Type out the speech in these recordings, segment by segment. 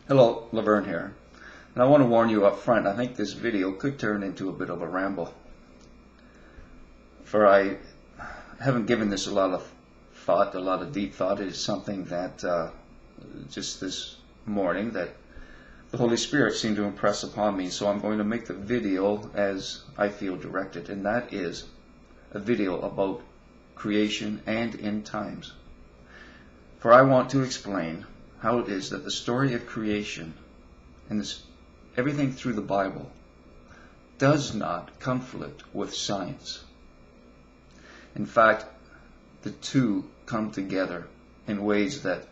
Hello, Laverne here. And I want to warn you up front, I think this video could turn into a bit of a ramble. For I haven't given this a lot of thought, a lot of deep thought. It is something that just this morning that the Holy Spirit seemed to impress upon me. So I'm going to make the video as I feel directed. And that is a video about creation and end times. For I want to explain how it is that the story of creation and everything through the Bible does not conflict with science. In fact, the two come together in ways that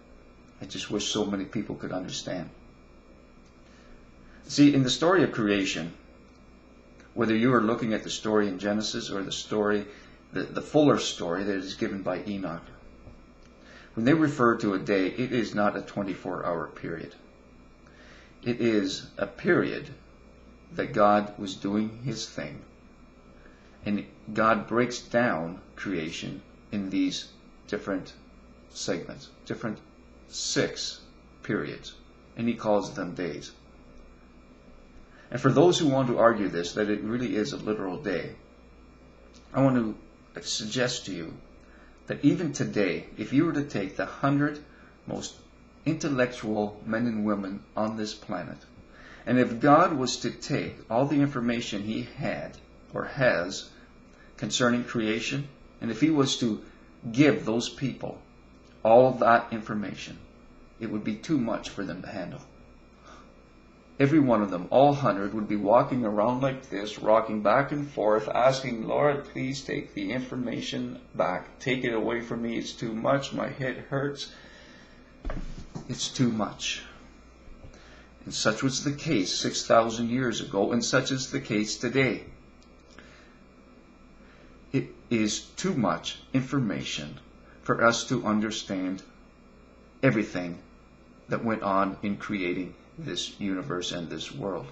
I just wish so many people could understand. See, in the story of creation, whether you are looking at the story in Genesis or the story, the fuller story that is given by Enoch, when they refer to a day, it is not a 24-hour period. It is a period that God was doing His thing. And God breaks down creation in these different segments, different 6 periods. And He calls them days. And for those who want to argue this, that it really is a literal day, I want to suggest to you that even today, if you were to take the 100 most intellectual men and women on this planet, and if God was to take all the information He had or has concerning creation, and if He was to give those people all of that information, it would be too much for them to handle. Every one of them, all 100, would be walking around like this, rocking back and forth, asking, Lord, please take the information back. Take it away from me. It's too much. My head hurts. It's too much. And such was the case 6,000 years ago, and such is the case today. It is too much information for us to understand everything that went on in creating this universe and this world.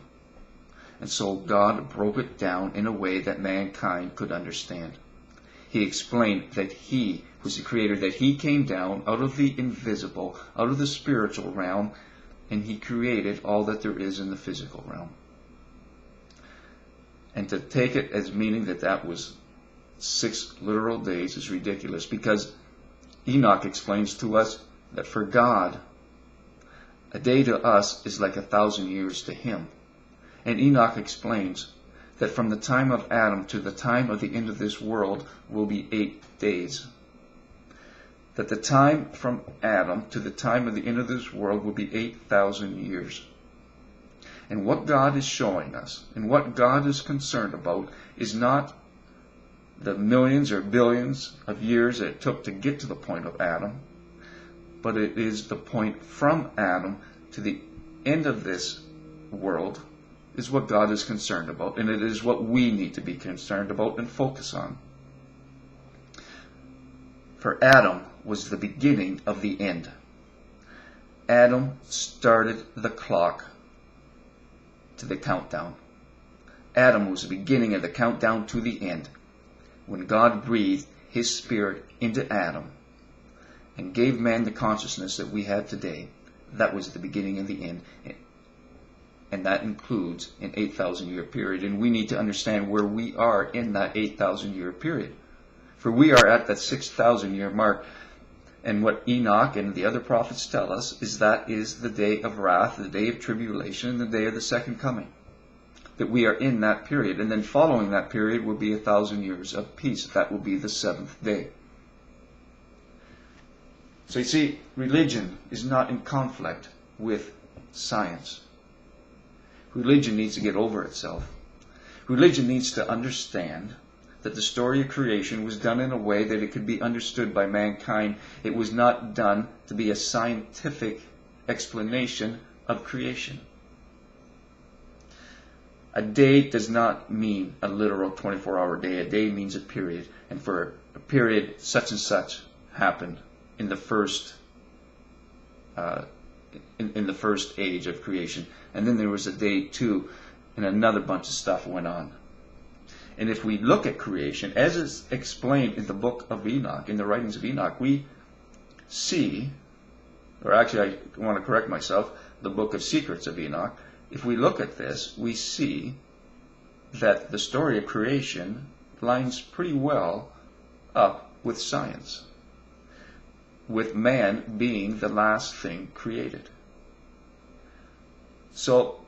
And so God broke it down in a way that mankind could understand. He explained that He was the Creator, that He came down out of the invisible, out of the spiritual realm, and He created all that there is in the physical realm. And to take it as meaning that that was 6 literal days is ridiculous, because Enoch explains to us that for God, a day to us is like 1,000 years to Him. And Enoch explains that from the time of Adam to the time of the end of this world will be 8 days. That the time from Adam to the time of the end of this world will be 8,000 years. And what God is showing us, and what God is concerned about, is not the millions or billions of years that it took to get to the point of Adam, but it is the point from Adam to the end of this world is what God is concerned about, and it is what we need to be concerned about and focus on. For Adam was the beginning of the end. Adam started the clock to the countdown. Adam was the beginning of the countdown to the end. When God breathed His Spirit into Adam and gave man the consciousness that we have today, that was the beginning of the end. And that includes an 8,000 year period. And we need to understand where we are in that 8,000 year period. For we are at that 6,000 year mark. And what Enoch and the other prophets tell us is that is the day of wrath, the day of tribulation, and the day of the second coming. That we are in that period. And then following that period will be 1,000 years of peace. That will be the 7th day. So you see, religion is not in conflict with science. Religion needs to get over itself. Religion needs to understand that the story of creation was done in a way that it could be understood by mankind. It was not done to be a scientific explanation of creation. A day does not mean a literal 24-hour day. A day means a period. And for a period, such and such happened in the first in the first age of creation. And then there was a day 2, and another bunch of stuff went on. And if we look at creation, as is explained in the book of Enoch, in the writings of Enoch, we see or actually I want to correct myself, the Book of Secrets of Enoch, if we look at this, we see that the story of creation lines pretty well up with science, with man being the last thing created. So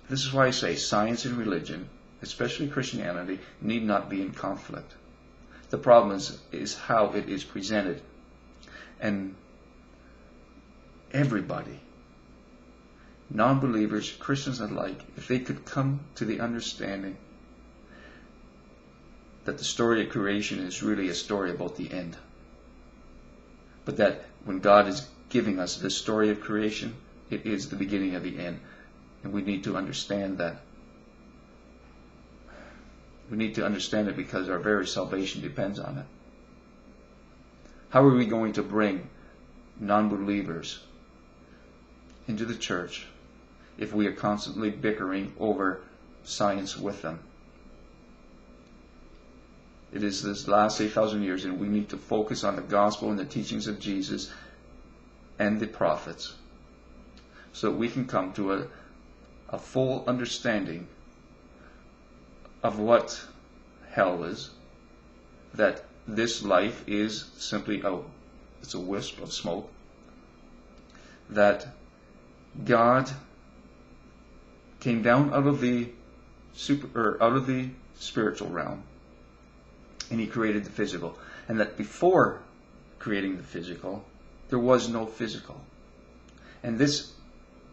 this is why I say science and religion, especially Christianity, need not be in conflict. The problem is how it is presented. And everybody, non-believers, Christians alike, if they could come to the understanding that the story of creation is really a story about the end, but that when God is giving us this story of creation, it is the beginning of the end. And we need to understand that. We need to understand it because our very salvation depends on it. How are we going to bring non-believers into the church if we are constantly bickering over science with them? It is this last 8,000 years, and we need to focus on the gospel and the teachings of Jesus and the prophets so that we can come to a full understanding of what hell is, that this life is simply it's a wisp of smoke, that God came down out of the spiritual realm and he created the physical, and that before creating the physical there was no physical. And this,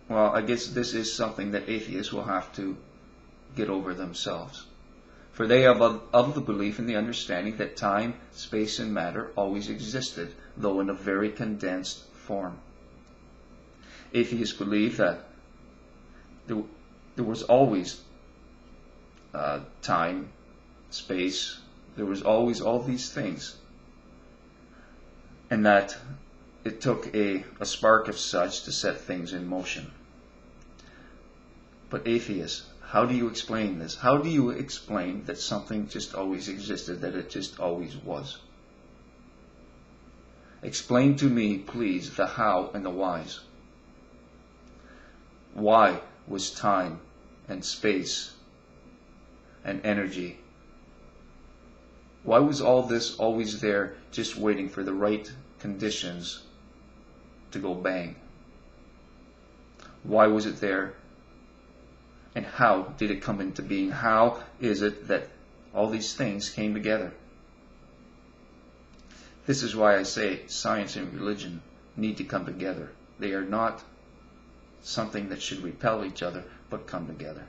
well, I guess this is something that atheists will have to get over themselves. For they are of the belief and the understanding that time, space, and matter always existed, though in a very condensed form. Atheists believe that there was always time, space, there was always all these things, and that it took a spark of such to set things in motion. But atheists, how do you explain this? How do you explain that something just always existed, that it just always was? Explain to me, please, the how and the whys. Why was time and space and energy? Why was all this always there, just waiting for the right conditions to go bang? Why was it there? And how did it come into being? How is it that all these things came together? This is why I say science and religion need to come together. They are not something that should repel each other, but come together.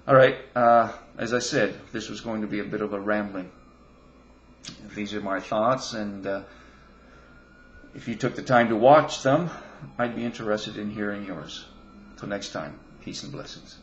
All right, as I said, this was going to be a bit of a rambling. These are my thoughts, and if you took the time to watch them, I'd be interested in hearing yours. Till next time, peace and blessings.